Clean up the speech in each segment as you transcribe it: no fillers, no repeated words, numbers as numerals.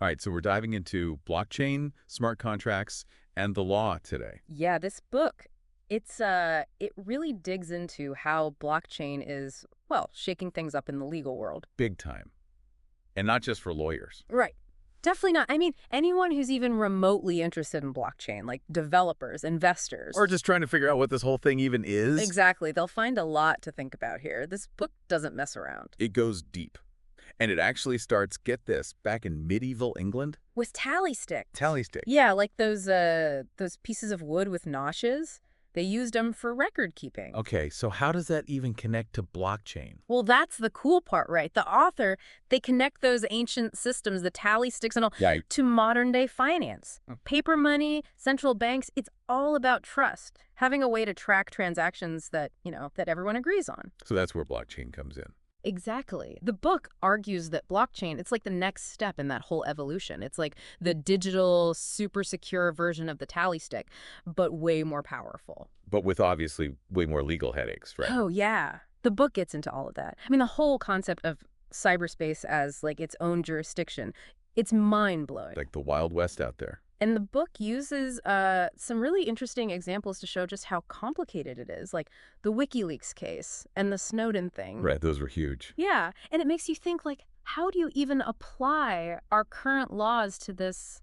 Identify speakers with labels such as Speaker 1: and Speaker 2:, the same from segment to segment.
Speaker 1: All right, so we're diving into blockchain, smart contracts, and the law today.
Speaker 2: Yeah, this book, it really digs into how blockchain is, well, shaking things up in the legal world.
Speaker 1: Big time. And not just for lawyers.
Speaker 2: Right. Definitely not. I mean, anyone who's even remotely interested in blockchain, like developers, investors.
Speaker 1: Or just trying to figure out what this whole thing even is.
Speaker 2: Exactly. They'll find a lot to think about here. This book doesn't mess around.
Speaker 1: It goes deep. And it actually starts, get this, back in medieval England.
Speaker 2: With tally sticks.
Speaker 1: Tally stick.
Speaker 2: Yeah, like those pieces of wood with notches. They used them for record keeping.
Speaker 1: Okay, so how does that even connect to blockchain?
Speaker 2: Well, that's the cool part, right? The author, they connect those ancient systems, the tally sticks and all,
Speaker 1: Yeah.
Speaker 2: to modern day finance. Paper money, central banks, it's all about trust. Having a way to track transactions that, that everyone agrees on.
Speaker 1: So that's where blockchain comes in.
Speaker 2: Exactly. The book argues that blockchain, it's like the next step in that whole evolution. It's like the digital, super secure version of the tally stick, but way more powerful.
Speaker 1: But with obviously way more legal headaches, right?
Speaker 2: Oh, yeah. The book gets into all of that. I mean, the whole concept of cyberspace as like its own jurisdiction, it's mind-blowing.
Speaker 1: Like the Wild West out there.
Speaker 2: And the book uses some really interesting examples to show just how complicated it is, like the WikiLeaks case and the Snowden thing.
Speaker 1: Right, those were huge.
Speaker 2: Yeah, and it makes you think, like, how do you even apply our current laws to this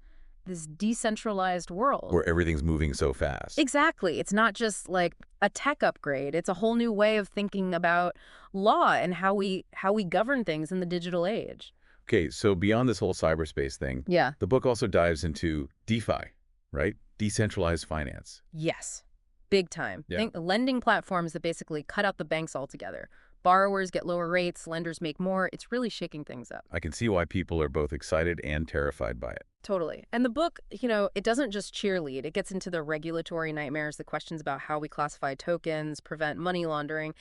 Speaker 2: decentralized world?
Speaker 1: Where everything's moving so fast.
Speaker 2: Exactly. It's not just like a tech upgrade. It's a whole new way of thinking about law and how we govern things in the digital age.
Speaker 1: Okay, so beyond this whole cyberspace thing,
Speaker 2: Yeah.
Speaker 1: the book also dives into DeFi, right? Decentralized finance.
Speaker 2: Yes. Big time.
Speaker 1: Yeah.
Speaker 2: Think lending platforms that basically cut out the banks altogether. Borrowers get lower rates, lenders make more. It's really shaking things up.
Speaker 1: I can see why people are both excited and terrified by it.
Speaker 2: Totally. And the book, it doesn't just cheerlead. It gets into the regulatory nightmares, the questions about how we classify tokens, prevent money laundering.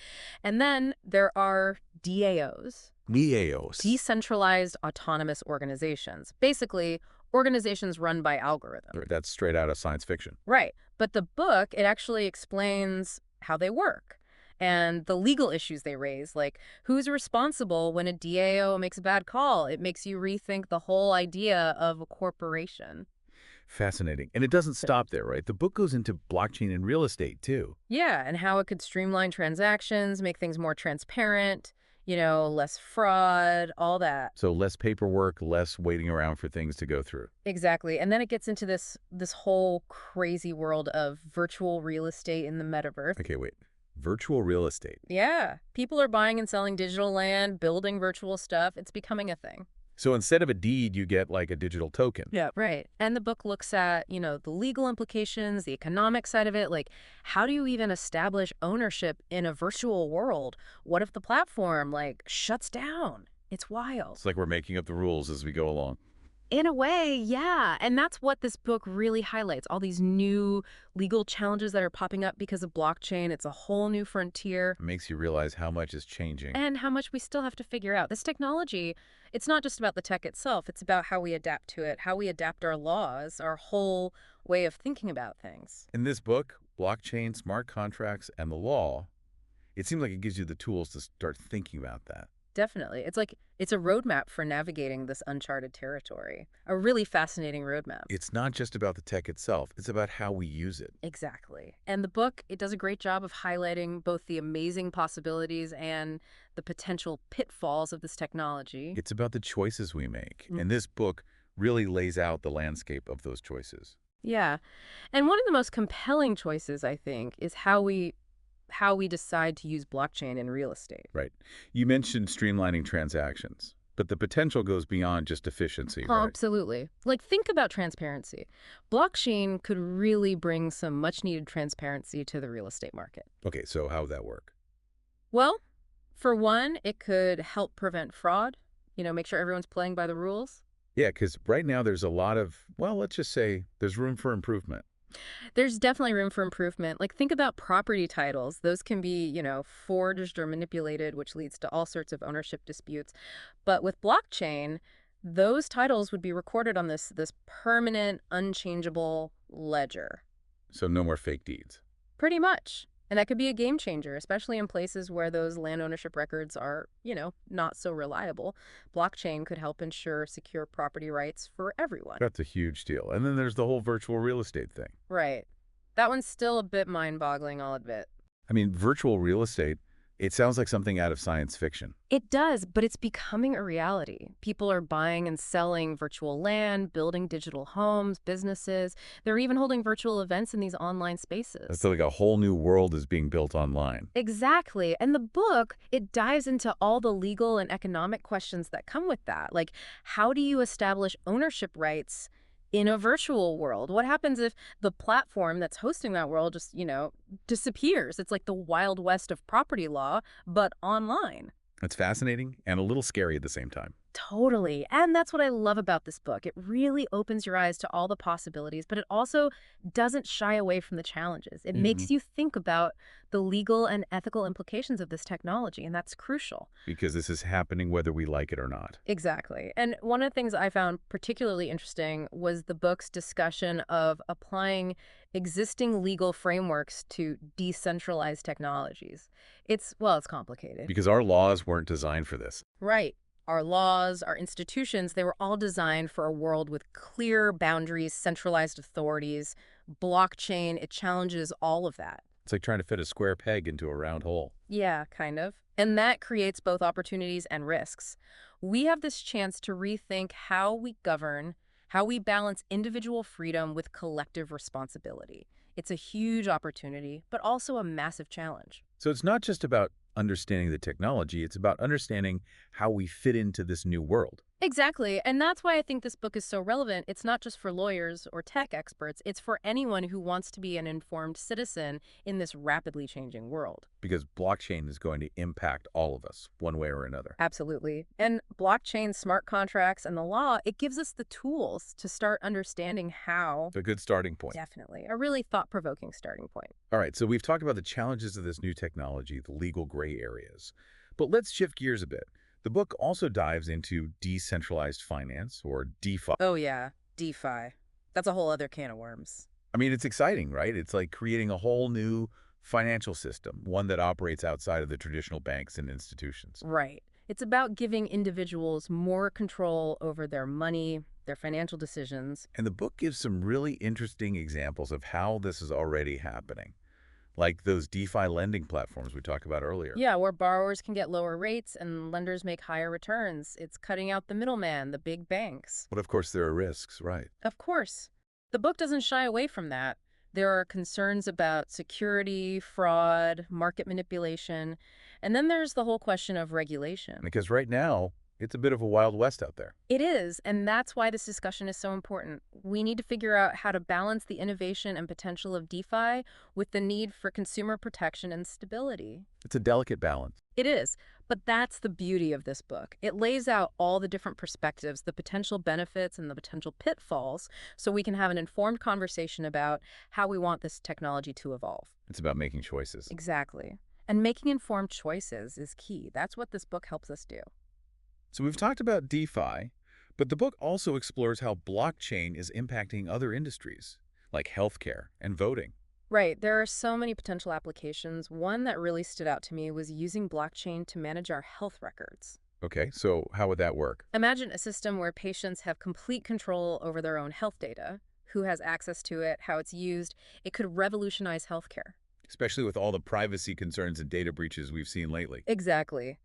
Speaker 2: And then there are DAOs.
Speaker 1: DAOs.
Speaker 2: Decentralized autonomous organizations. Basically, organizations run by algorithms.
Speaker 1: That's straight out of science fiction.
Speaker 2: Right. But the book, it actually explains how they work and the legal issues they raise, like who's responsible when a DAO makes a bad call. It makes you rethink the whole idea of a corporation.
Speaker 1: Fascinating. And it doesn't stop there, right? The book goes into blockchain and real estate, too.
Speaker 2: Yeah, and how it could streamline transactions, make things more transparent, less fraud, all that.
Speaker 1: So less paperwork, less waiting around for things to go through.
Speaker 2: Exactly. And then it gets into this whole crazy world of virtual real estate in the metaverse.
Speaker 1: Okay, wait. Virtual real estate.
Speaker 2: Yeah. People are buying and selling digital land, building virtual stuff. It's becoming a thing.
Speaker 1: So instead of a deed, you get like a digital token.
Speaker 2: Yeah. Right. And the book looks at, the legal implications, the economic side of it. Like, how do you even establish ownership in a virtual world? What if the platform, shuts down? It's wild.
Speaker 1: It's like we're making up the rules as we go along.
Speaker 2: In a way, yeah. And that's what this book really highlights, all these new legal challenges that are popping up because of blockchain. It's a whole new frontier.
Speaker 1: It makes you realize how much is changing.
Speaker 2: And how much we still have to figure out. This technology, it's not just about the tech itself. It's about how we adapt to it, how we adapt our laws, our whole way of thinking about things.
Speaker 1: In this book, Blockchain, Smart Contracts, and the Law, it seems like it gives you the tools to start thinking about that.
Speaker 2: Definitely. It's a roadmap for navigating this uncharted territory. A really fascinating roadmap.
Speaker 1: It's not just about the tech itself. It's about how we use it.
Speaker 2: Exactly. And the book, it does a great job of highlighting both the amazing possibilities and the potential pitfalls of this technology.
Speaker 1: It's about the choices we make.
Speaker 2: Mm.
Speaker 1: And this book really lays out the landscape of those choices.
Speaker 2: Yeah. And one of the most compelling choices, I think, is how we decide to use blockchain in real estate.
Speaker 1: Right. You mentioned streamlining transactions, but the potential goes beyond just efficiency, right?
Speaker 2: Absolutely. Think about transparency. Blockchain could really bring some much-needed transparency to the real estate market.
Speaker 1: Okay, so how would that work?
Speaker 2: Well, for one, it could help prevent fraud, make sure everyone's playing by the rules.
Speaker 1: Yeah, because right now there's a lot of, well, let's just say there's room for improvement.
Speaker 2: There's definitely room for improvement. Think about property titles. Those can be, forged or manipulated, which leads to all sorts of ownership disputes. But with blockchain, those titles would be recorded on this permanent, unchangeable ledger.
Speaker 1: So no more fake deeds.
Speaker 2: Pretty much. And that could be a game changer, especially in places where those land ownership records are, not so reliable. Blockchain could help ensure secure property rights for everyone.
Speaker 1: That's a huge deal. And then there's the whole virtual real estate thing.
Speaker 2: Right. That one's still a bit mind-boggling, I'll admit.
Speaker 1: I mean, virtual real estate, it sounds like something out of science fiction.
Speaker 2: It does, but it's becoming a reality. People are buying and selling virtual land, building digital homes, businesses. They're even holding virtual events in these online
Speaker 1: It's
Speaker 2: spaces.
Speaker 1: like a whole new world is being built online.
Speaker 2: Exactly. And the book, it dives into all the legal and economic questions that come with that. Like, how do you establish ownership rights in a virtual world? What happens if the platform that's hosting that world just, disappears? It's like the Wild West of property law, but online.
Speaker 1: It's fascinating and a little scary at the same time.
Speaker 2: Totally. And that's what I love about this book. It really opens your eyes to all the possibilities, but it also doesn't shy away from the challenges. It
Speaker 1: Hmm.
Speaker 2: makes you think about the legal and ethical implications of this technology, and that's crucial.
Speaker 1: Because this is happening whether we like it or not.
Speaker 2: Exactly. And one of the things I found particularly interesting was the book's discussion of applying existing legal frameworks to decentralized technologies. It's complicated.
Speaker 1: Because our laws weren't designed for this.
Speaker 2: Right. Our laws, our institutions, they were all designed for a world with clear boundaries, centralized authorities. Blockchain, it challenges all of that.
Speaker 1: It's like trying to fit a square peg into a round hole.
Speaker 2: Yeah, kind of. And that creates both opportunities and risks. We have this chance to rethink how we govern, how we balance individual freedom with collective responsibility. It's a huge opportunity, but also a massive challenge.
Speaker 1: So it's not just about understanding the technology, it's about understanding how we fit into this new world.
Speaker 2: Exactly. And that's why I think this book is so relevant. It's not just for lawyers or tech experts, it's for anyone who wants to be an informed citizen in this rapidly changing world.
Speaker 1: Because blockchain is going to impact all of us, one way or another.
Speaker 2: Absolutely. And blockchain, smart contracts, and the law, it gives us the tools to start understanding how.
Speaker 1: It's a good starting point.
Speaker 2: Definitely. A really thought-provoking starting point.
Speaker 1: All right, so we've talked about the challenges of this new technology, the legal gray areas. But let's shift gears a bit. The book also dives into decentralized finance, or DeFi.
Speaker 2: Oh, yeah. DeFi. That's a whole other can of worms.
Speaker 1: I mean, it's exciting, right? It's like creating a whole new financial system, one that operates outside of the traditional banks and institutions.
Speaker 2: Right. It's about giving individuals more control over their money, their financial decisions.
Speaker 1: And the book gives some really interesting examples of how this is already happening, like those DeFi lending platforms we talked about earlier.
Speaker 2: Yeah, where borrowers can get lower rates and lenders make higher returns. It's cutting out the middleman, the big banks.
Speaker 1: But of course, there are risks, right?
Speaker 2: Of course. The book doesn't shy away from that. There are concerns about security, fraud, market manipulation, and then there's the whole question of regulation.
Speaker 1: Because right now, it's a bit of a Wild West out there.
Speaker 2: It is, and that's why this discussion is so important. We need to figure out how to balance the innovation and potential of DeFi with the need for consumer protection and stability.
Speaker 1: It's a delicate balance.
Speaker 2: It is, but that's the beauty of this book. It lays out all the different perspectives, the potential benefits and the potential pitfalls, so we can have an informed conversation about how we want this technology to evolve.
Speaker 1: It's about making choices.
Speaker 2: Exactly. And making informed choices is key. That's what this book helps us do.
Speaker 1: So we've talked about DeFi, but the book also explores how blockchain is impacting other industries, like healthcare and voting.
Speaker 2: Right. There are so many potential applications. One that really stood out to me was using blockchain to manage our health records.
Speaker 1: Okay, so how would that work?
Speaker 2: Imagine a system where patients have complete control over their own health data, who has access to it, how it's used. It could revolutionize healthcare.
Speaker 1: Especially with all the privacy concerns and data breaches we've seen lately.
Speaker 2: Exactly.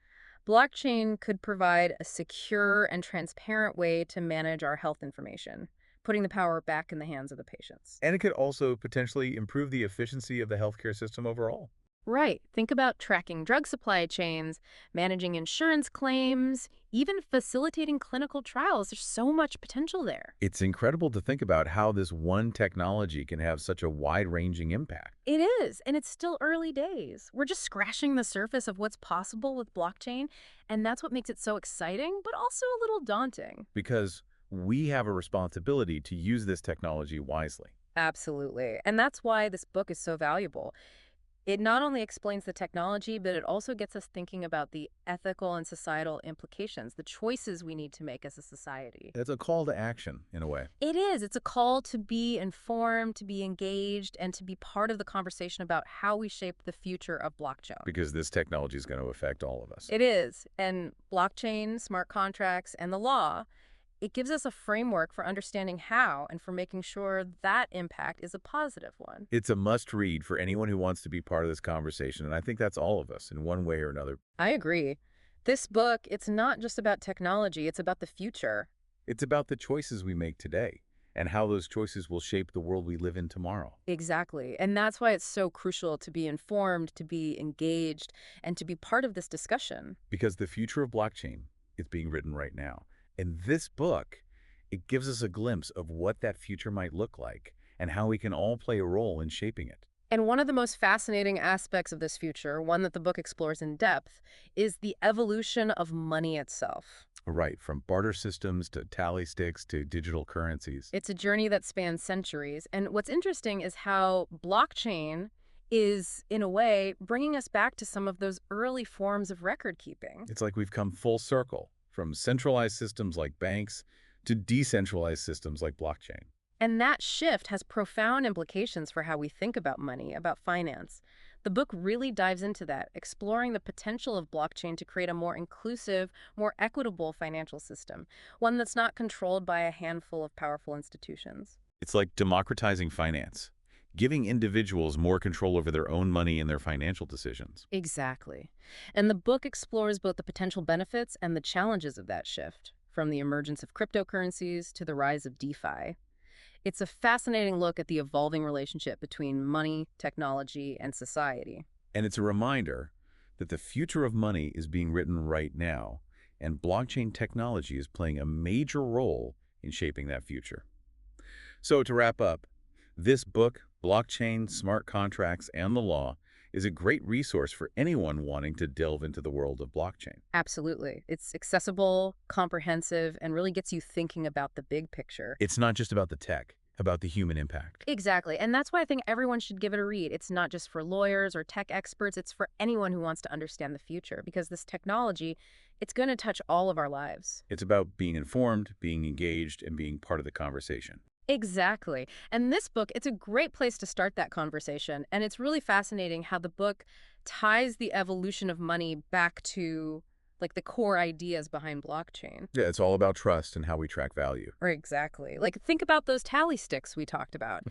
Speaker 2: Blockchain could provide a secure and transparent way to manage our health information, putting the power back in the hands of the patients.
Speaker 1: And it could also potentially improve the efficiency of the healthcare system overall.
Speaker 2: Right. Think about tracking drug supply chains, managing insurance claims, even facilitating clinical trials. There's so much potential there.
Speaker 1: It's incredible to think about how this one technology can have such a wide-ranging impact.
Speaker 2: It is, and it's still early days. We're just scratching the surface of what's possible with blockchain, and that's what makes it so exciting, but also a little daunting.
Speaker 1: Because we have a responsibility to use this technology wisely.
Speaker 2: Absolutely. And that's why this book is so valuable. It not only explains the technology, but it also gets us thinking about the ethical and societal implications, the choices we need to make as a society.
Speaker 1: It's a call to action, in a way,
Speaker 2: It is. It's a call to be informed, to be engaged, and to be part of the conversation about how we shape the future of blockchain.
Speaker 1: because this technology is going to affect all of us.
Speaker 2: It is. And blockchain, smart contracts, and the law, it gives us a framework for understanding how and for making sure that impact is a positive one.
Speaker 1: It's a must-read for anyone who wants to be part of this conversation, and I think that's all of us in one way or another.
Speaker 2: I agree. This book, it's not just about technology, it's about the future.
Speaker 1: It's about the choices we make today and how those choices will shape the world we live in tomorrow.
Speaker 2: Exactly. And that's why it's so crucial to be informed, to be engaged, and to be part of this discussion.
Speaker 1: Because the future of blockchain is being written right now. And this book, it gives us a glimpse of what that future might look like and how we can all play a role in shaping it.
Speaker 2: And one of the most fascinating aspects of this future, one that the book explores in depth, is the evolution of money itself.
Speaker 1: Right, from barter systems to tally sticks to digital currencies.
Speaker 2: It's a journey that spans centuries. And what's interesting is how blockchain is, in a way, bringing us back to some of those early forms of record keeping.
Speaker 1: It's like we've come full circle from centralized systems like banks to decentralized systems like blockchain.
Speaker 2: And that shift has profound implications for how we think about money, about finance. The book really dives into that, exploring the potential of blockchain to create a more inclusive, more equitable financial system, one that's not controlled by a handful of powerful institutions.
Speaker 1: It's like democratizing finance, giving individuals more control over their own money and their financial decisions.
Speaker 2: Exactly. And the book explores both the potential benefits and the challenges of that shift, from the emergence of cryptocurrencies to the rise of DeFi. It's a fascinating look at the evolving relationship between money, technology, and society.
Speaker 1: And it's a reminder that the future of money is being written right now, and blockchain technology is playing a major role in shaping that future. So to wrap up, this book, Blockchain, Smart Contracts, and the Law, is a great resource for anyone wanting to delve into the world of blockchain.
Speaker 2: Absolutely. It's accessible, comprehensive, and really gets you thinking about the big picture.
Speaker 1: It's not just about the tech, about the human impact.
Speaker 2: Exactly. And that's why I think everyone should give it a read. It's not just for lawyers or tech experts. It's for anyone who wants to understand the future, because this technology, it's going to touch all of our lives.
Speaker 1: It's about being informed, being engaged, and being part of the conversation.
Speaker 2: Exactly. And this book, it's a great place to start that conversation. And it's really fascinating how the book ties the evolution of money back to like the core ideas behind blockchain.
Speaker 1: Yeah, it's all about trust and how we track value.
Speaker 2: Or exactly. Like think about those tally sticks we talked about.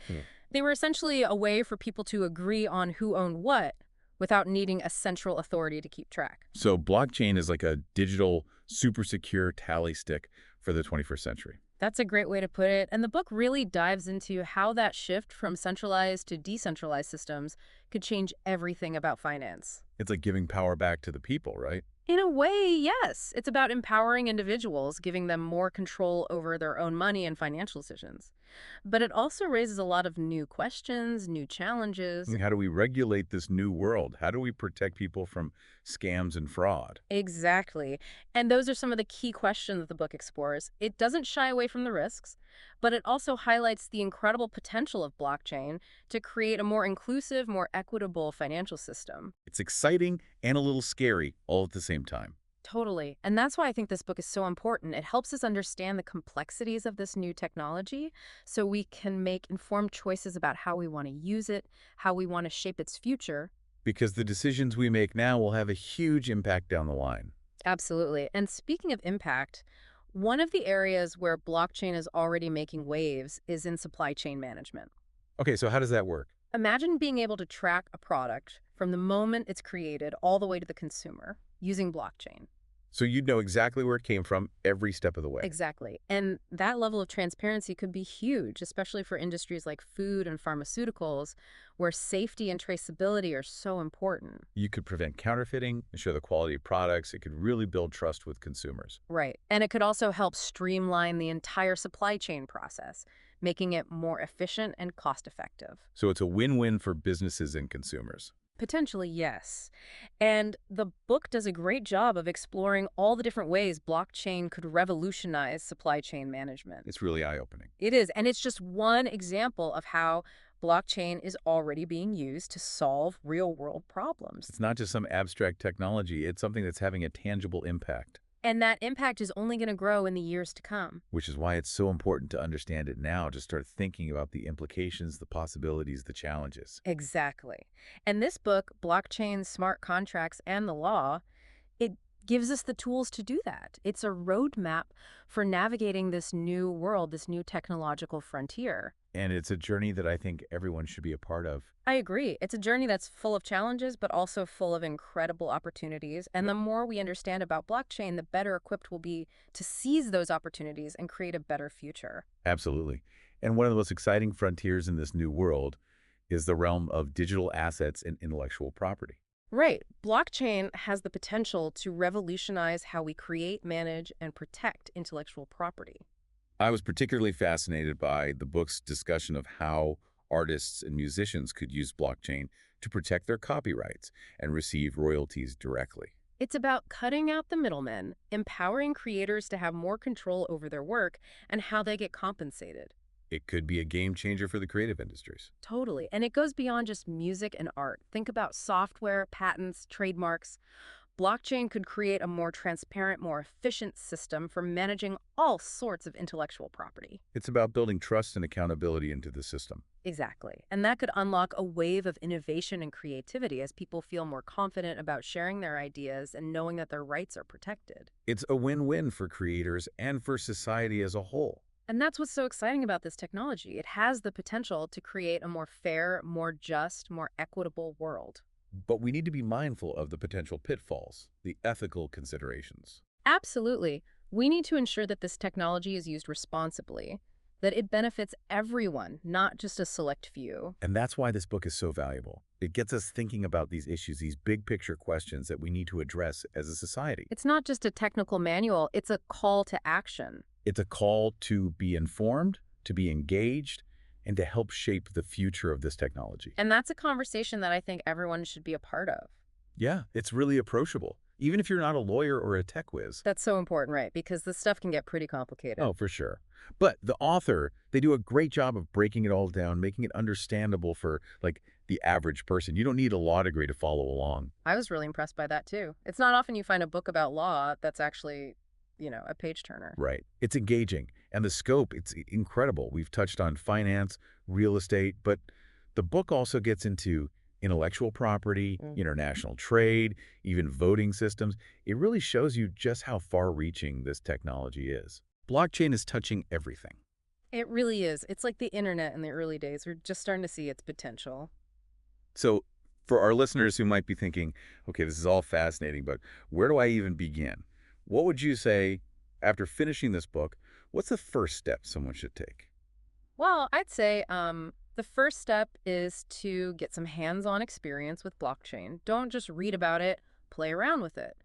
Speaker 2: They were essentially a way for people to agree on who owned what without needing a central authority to keep track.
Speaker 1: So blockchain is like a digital, super secure tally stick for the 21st century.
Speaker 2: That's a great way to put it. And the book really dives into how that shift from centralized to decentralized systems could change everything about finance.
Speaker 1: It's like giving power back to the people, right?
Speaker 2: In a way, yes. It's about empowering individuals, giving them more control over their own money and financial decisions. But it also raises a lot of new questions, new challenges.
Speaker 1: How do we regulate this new world? How do we protect people from scams and fraud?
Speaker 2: Exactly. And those are some of the key questions that the book explores. It doesn't shy away from the risks, but it also highlights the incredible potential of blockchain to create a more inclusive, more equitable financial system.
Speaker 1: It's exciting and a little scary all at the same time.
Speaker 2: Totally. And that's why I think this book is so important. It helps us understand the complexities of this new technology so we can make informed choices about how we want to use it, how we want to shape its future.
Speaker 1: Because the decisions we make now will have a huge impact down the line.
Speaker 2: Absolutely. And speaking of impact, one of the areas where blockchain is already making waves is in supply chain management.
Speaker 1: Okay, so how does that work?
Speaker 2: Imagine being able to track a product from the moment it's created all the way to the consumer using blockchain.
Speaker 1: So you'd know exactly where it came from every step of the way.
Speaker 2: Exactly. And that level of transparency could be huge, especially for industries like food and pharmaceuticals, where safety and traceability are so important.
Speaker 1: You could prevent counterfeiting, ensure the quality of products. It could really build trust with consumers.
Speaker 2: Right. And it could also help streamline the entire supply chain process, making it more efficient and cost-effective.
Speaker 1: So it's a win-win for businesses and consumers.
Speaker 2: Potentially, yes. And the book does a great job of exploring all the different ways blockchain could revolutionize supply chain management.
Speaker 1: It's really eye-opening.
Speaker 2: It is, and it's just one example of how Blockchain is already being used to solve real-world problems.
Speaker 1: It's not just some abstract technology, it's something that's having a tangible impact,
Speaker 2: And that impact is only going to grow in the years to come.
Speaker 1: which is why it's so important to understand it now, to start thinking about the implications, the possibilities, the challenges.
Speaker 2: Exactly. And this book, Blockchain, Smart Contracts, and the Law, it gives us the tools to do that. It's a roadmap for navigating this new world, this new technological frontier.
Speaker 1: And it's a journey that I think everyone should be a part of.
Speaker 2: I agree. It's a journey that's full of challenges, but also full of incredible opportunities. And the more we understand about blockchain, the better equipped we'll be to seize those opportunities and create a better future.
Speaker 1: Absolutely. And one of the most exciting frontiers in this new world is the realm of digital assets and intellectual property.
Speaker 2: Right. Blockchain has the potential to revolutionize how we create, manage, and protect intellectual property.
Speaker 1: I was particularly fascinated by the book's discussion of how artists and musicians could use blockchain to protect their copyrights and receive royalties directly.
Speaker 2: It's about cutting out the middlemen, empowering creators to have more control over their work and how they get compensated.
Speaker 1: It could be a game changer for the creative industries.
Speaker 2: Totally. And it goes beyond just music and art. Think about software, patents, trademarks. Blockchain could create a more transparent, more efficient system for managing all sorts of intellectual property.
Speaker 1: It's about building trust and accountability into the system.
Speaker 2: Exactly. And that could unlock a wave of innovation and creativity as people feel more confident about sharing their ideas and knowing that their rights are protected.
Speaker 1: It's a win-win for creators and for society as a whole.
Speaker 2: And that's what's so exciting about this technology. It has the potential to create a more fair, more just, more equitable world.
Speaker 1: But we need to be mindful of the potential pitfalls, the ethical considerations.
Speaker 2: Absolutely. We need to ensure that this technology is used responsibly, that it benefits everyone, not just a select few.
Speaker 1: And that's why this book is so valuable. It gets us thinking about these issues, these big picture questions that we need to address as a society.
Speaker 2: It's not just a technical manual, it's a call to action.
Speaker 1: It's a call to be informed, to be engaged, and to help shape the future of this technology.
Speaker 2: And that's a conversation that I think everyone should be a part of.
Speaker 1: Yeah, it's really approachable, even if you're not a lawyer or a tech whiz.
Speaker 2: That's so important, right? Because this stuff can get pretty complicated.
Speaker 1: Oh, for sure. But the author, they do a great job of breaking it all down, making it understandable for, like, the average person. You don't need a law degree to follow along.
Speaker 2: I was really impressed by that, too. It's not often you find a book about law that's actually, a page turner.
Speaker 1: Right. It's engaging. And the scope, it's incredible. We've touched on finance, real estate, but the book also gets into intellectual property, international trade, even voting systems. It really shows you just how far-reaching this technology is. Blockchain is touching everything.
Speaker 2: It really is. It's like the internet in the early days. We're just starting to see its potential.
Speaker 1: So for our listeners who might be thinking, okay, this is all fascinating, but where do I even begin? What would you say, after finishing this book, what's the first step someone should take?
Speaker 2: Well, I'd say the first step is to get some hands-on experience with blockchain. Don't just read about it, play around with it.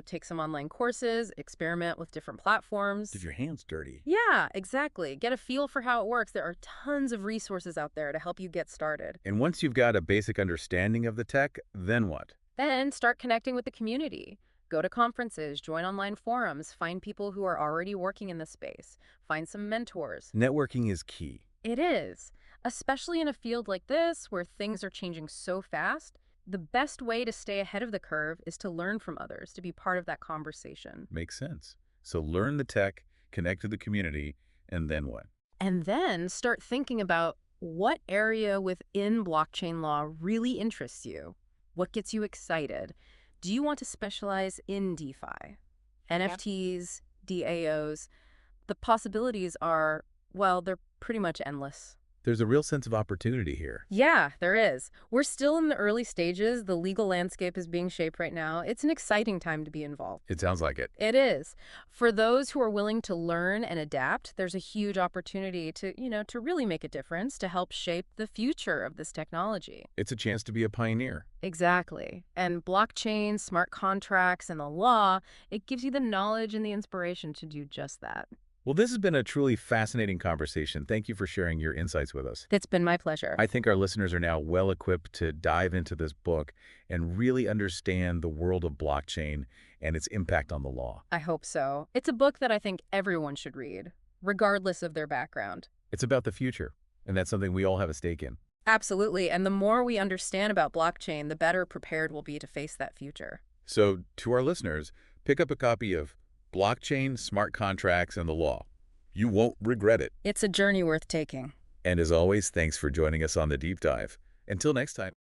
Speaker 2: Take some online courses, experiment with different platforms.
Speaker 1: Get your hands dirty.
Speaker 2: Yeah, exactly. Get a feel for how it works. There are tons of resources out there to help you get started.
Speaker 1: And once you've got a basic understanding of the tech, then what?
Speaker 2: Then start connecting with the community. Go to conferences, join online forums, find people who are already working in the space, find some mentors.
Speaker 1: Networking is key.
Speaker 2: It is, especially in a field like this where things are changing so fast. The best way to stay ahead of the curve is to learn from others, to be part of that conversation.
Speaker 1: Makes sense. So learn the tech, connect to the community, and then what?
Speaker 2: And then start thinking about what area within blockchain law really interests you. What gets you excited? Do you want to specialize in DeFi, NFTs, DAOs? The possibilities are, well, they're pretty much endless.
Speaker 1: There's a real sense of opportunity here.
Speaker 2: Yeah, there is. We're still in the early stages. The legal landscape is being shaped right now. It's an exciting time to be involved.
Speaker 1: It sounds like it.
Speaker 2: It is. For those who are willing to learn and adapt, there's a huge opportunity to really make a difference, to help shape the future of this technology.
Speaker 1: It's a chance to be a pioneer.
Speaker 2: Exactly. And blockchain, smart contracts, and the law, it gives you the knowledge and the inspiration to do just that.
Speaker 1: Well, this has been a truly fascinating conversation. Thank you for sharing your insights with us.
Speaker 2: It's been my pleasure.
Speaker 1: I think our listeners are now well equipped to dive into this book and really understand the world of blockchain and its impact on the law.
Speaker 2: I hope so. It's a book that I think everyone should read, regardless of their background.
Speaker 1: It's about the future, And that's something we all have a stake in.
Speaker 2: Absolutely. And the more we understand about blockchain, the better prepared we'll be to face that future.
Speaker 1: So to our listeners, pick up a copy of Blockchain, Smart Contracts, and the Law. You won't regret it.
Speaker 2: It's a journey worth taking.
Speaker 1: And as always, thanks for joining us on the deep dive. Until next time.